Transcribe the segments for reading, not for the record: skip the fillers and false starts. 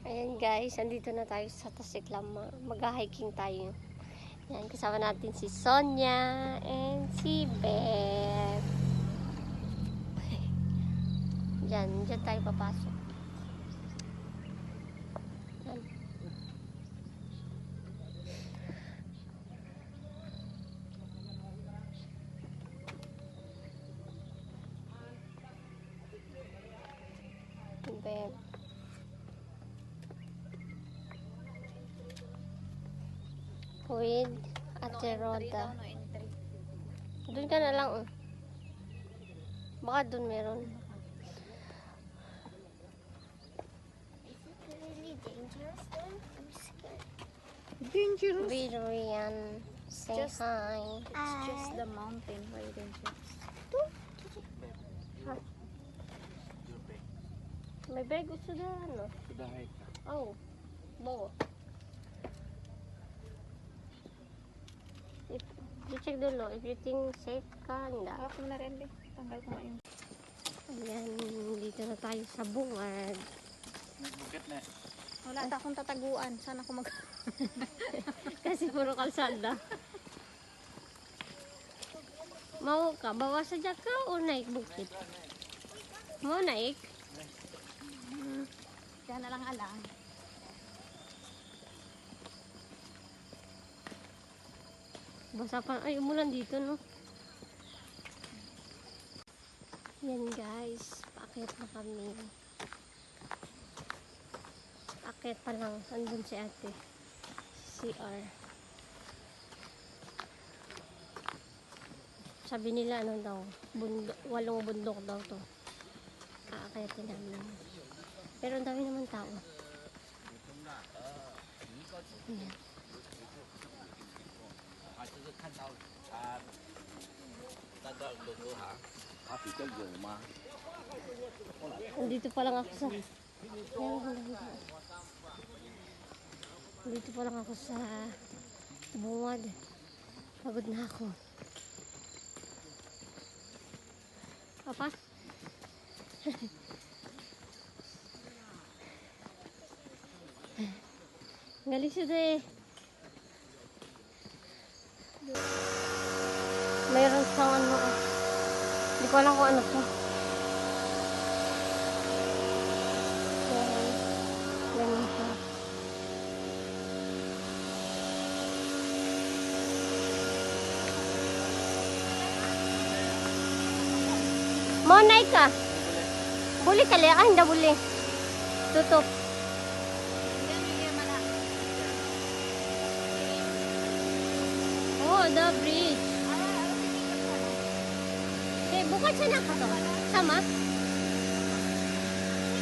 Ayan guys, andito na tayo sa Tasiklama. Mag-hiking tayo. Ayan, kasama natin si Sonia and si Beth. Diyan tayo papasok. Ayan. Beth. With Ate Roda. Doon ka na lang. Baka doon meron. Is it really dangerous then? I'm scared. Dangerous. Vivian, say Just- hi. It's just the mountain. Why dangerous? May bag gusto na ano. Oh, bawa. If you check dulu, if you think safe ka, hindi. Harap mo na rin, be. Tanggal ko ngayon. Ayan, dito na tayo sa bungad. Wala na akong tataguan. Sana ako mag... Kasi puro kalsada. Mau ka, bawa sa ka o naik bukit? Mau naik? Kaya na lang alang. Basa pa, ay umulan dito no. Yan guys, paakyat na kami. Akyat pa lang, andun si ate. CR. Sabi nila ano daw, bundok, 8 bundok daw to. Aakyatin namin. Pero ang dami naman tao. Ayan. Dito pa lang ako sa Dito pa lang ako sa bungad. Pagod na ako. Papa? Galing siya eh. Mayroon siyang ano. Hindi ko alam kung ano to. Ganun siya. Monay ka. Buli ka li. Ah, hindi buli. Tutup. Oh, the bridge. Okay, bukan siya na ka to. Sama?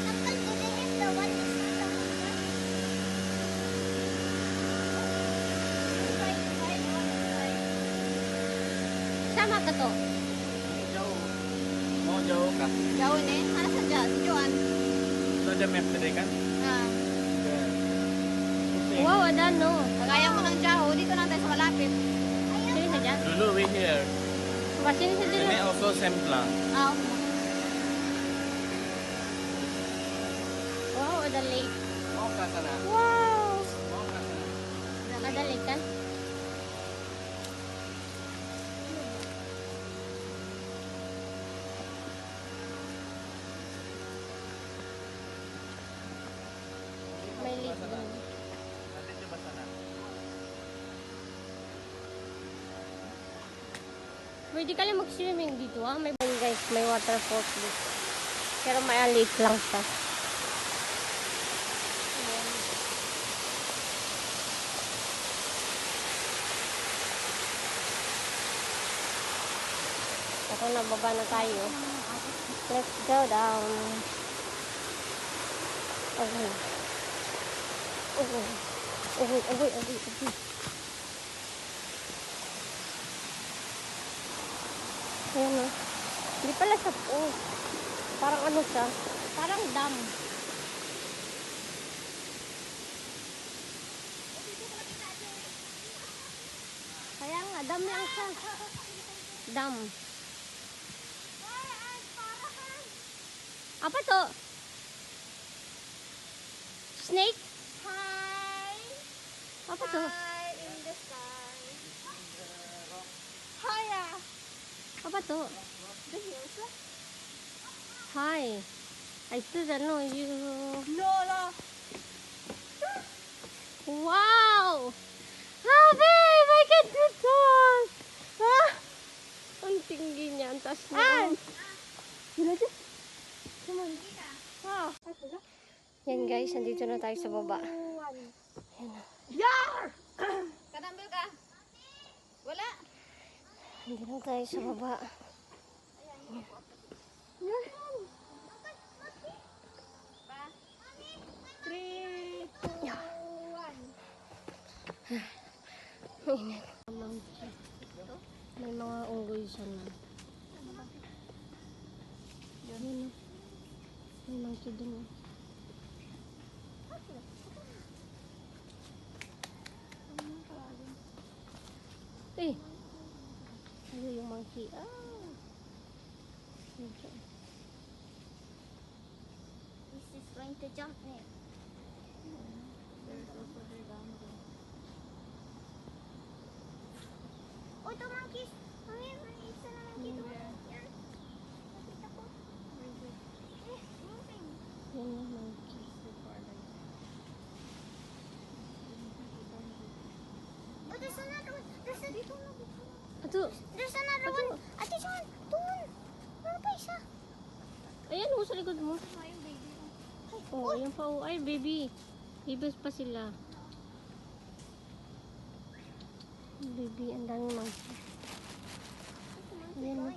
Uncle, today is the one is not the Sama ka to. Mau jauh kah? Jauh nih. Mana saja tujuan? Itu ada map tadi kan? Ah. Wow, ada no. Kagaya mo ng jauh. Dito lang tayo sa malapit. Sini saja. Dulu we here. Sini saja. Ini also Semplang. Ah, Wow, ada lake. Mau ke sana? Wow. Mau ke sana? Ada lake kan? May lake dun. Nanti coba sana. Pwede ka lang mag-swimming dito ha. May guys, may waterfalls dito. Pero may lake lang siya. Ayan. Ako nababa na tayo. Let's go down. Okay. Okay. Okay, okay, okay, okay. Ayan o. Hindi pala siya po. Parang ano siya? Parang dam. Kaya nga, dam lang siya. Dam. Apa to? Snake? High, Apa to? high in the sky. Higher. Apa to? The hills. Hi. I still don't know you. No, no. Wow! Ah, babe! I can do this! Ah! Ang tinggi niya. Ang taas niya. Ah. Yan guys, nandito na tayo sa baba. Kadambil ka? Wala. Nandito na tayo sa baba. Three, Yeah. 2, 1. Mainit. May mga unggoy siya na. Yun. May monkey dun. Eh! Ano yung monkey? Ah! Medyo. This is going to jump me. Oh, the monkeys. Mami, may isa na monkey doon. Yan. Nakita ko. Moving. Yan yung monkey. Oh, there's another one. Ato! There's another Ato! one. Ate John, doon. Meron pa isa. Ayan mo sa likod mo. Oo, ayan pa. Oh. Ay, baby. Babies pa sila. Baby, ang daming monkey. Ayan mo.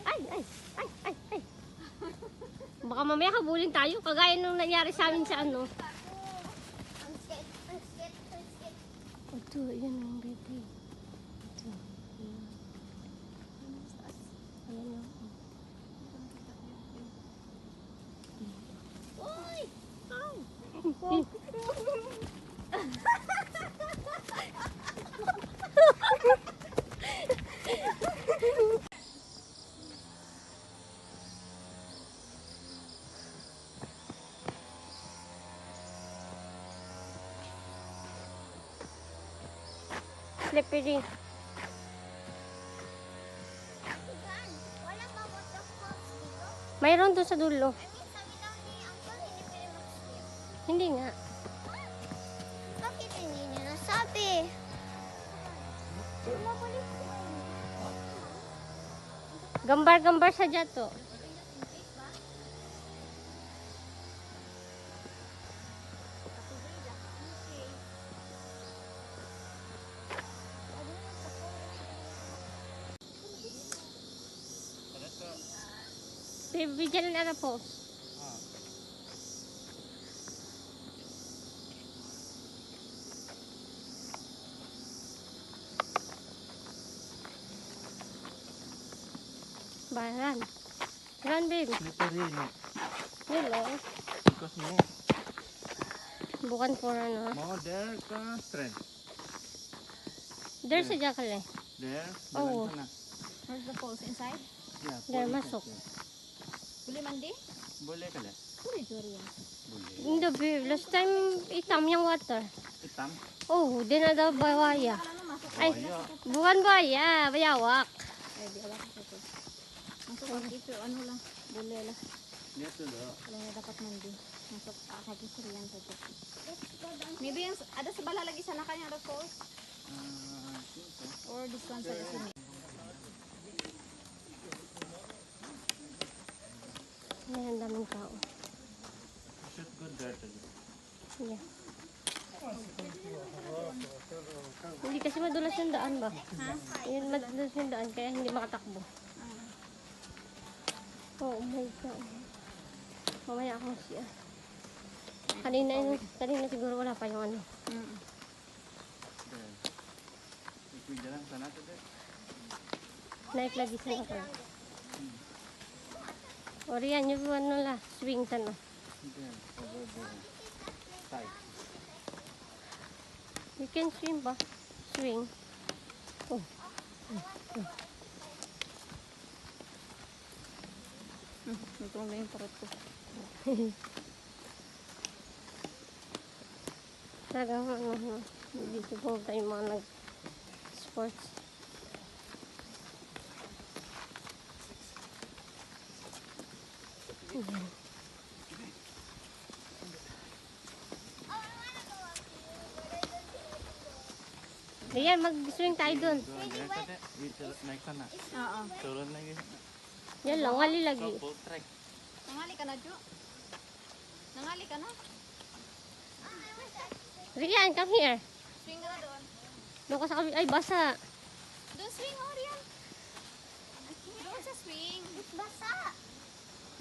Ay, ay, ay, ay, ay. Baka mamaya habulin tayo. Kagaya nung nangyari sa amin sa ano. I'm scared. I'm scared. I'm scared. Ito, yan ang baby. Ito. Ayan. Ayan o. Uy! Ay! Slippery. Yan. Wala pa waterfalls dito. Mayroon doon sa dulo. I mean, sabi daw ni Uncle, hindi pwede mag-swim. Hindi nga. Bakit hindi niya nasabi? Bumabalik ko. Gambar-gambar sa jato. Bigyan na po. Run. Run, babe. Slippery, no? Hello. Because no. Bukan po ano. More there ka strength. There's a jackal eh. There. Oh. Dalan ka na. Where's the falls? Inside? Yeah, There, pwede masok. ka. Buli mandi? Boleh ka le? Buli durian. Boleh. Hindi, babe. Last time, itam yung water. Hitam? Oh, di na daw bawaya. Ano masuk? Ay, bukan buhaya. Bayawak. Ay, di wala ko ito. Masuk ang ito. Ano lang? Buli lang. Dito do. Wala na dapat mandi. Masuk kakisirian sa ito. Maybe yung, ada sa bala lagi sana kanya the falls? Dito. Or this one sa sini? Ayan, ang daming tao. Should go there tadi. Yeah. Hindi kasi madulas yung daan ba? Ha? Yun, madulas yung daan, kaya hindi makatakbo. Oh my God. Mamaya akong siya. Kanina siguro wala pa yung ano. Mm. There. Ikut jalan sana tadi. Naik lagi sa ako. O riyan, yung ano la, swing sana. There. Over there. Side. You can swim ba? Swing. Oh. Ito na yung parot ko. Talagang dito po tayo mga nag-sports. Ayan, mag-swing tayo dun. Naik sana. Oo. Turun lagi. Yan lang, wali lagi. Full track. Nangali ka na, Jo. Nangali ka na. Rian, come here. Swing ka na doon. Doon ka sa kami. Ay, basa. Doon swing, oh, Rian. Doon sa swing. Basa.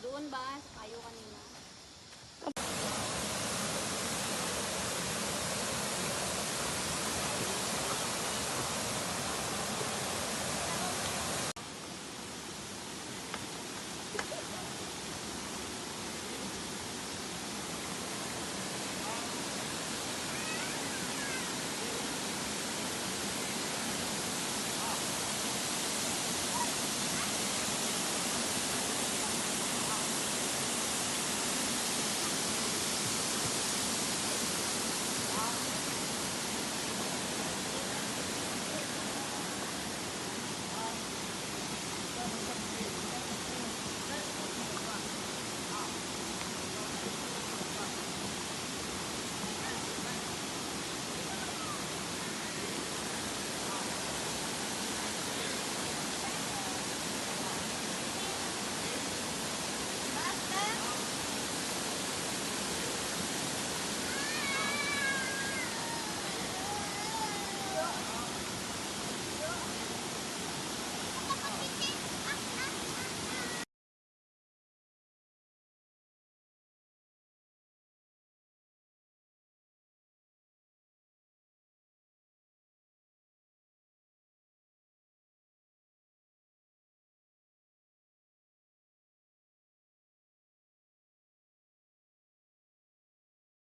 Doon ba? Sa kayo kanina.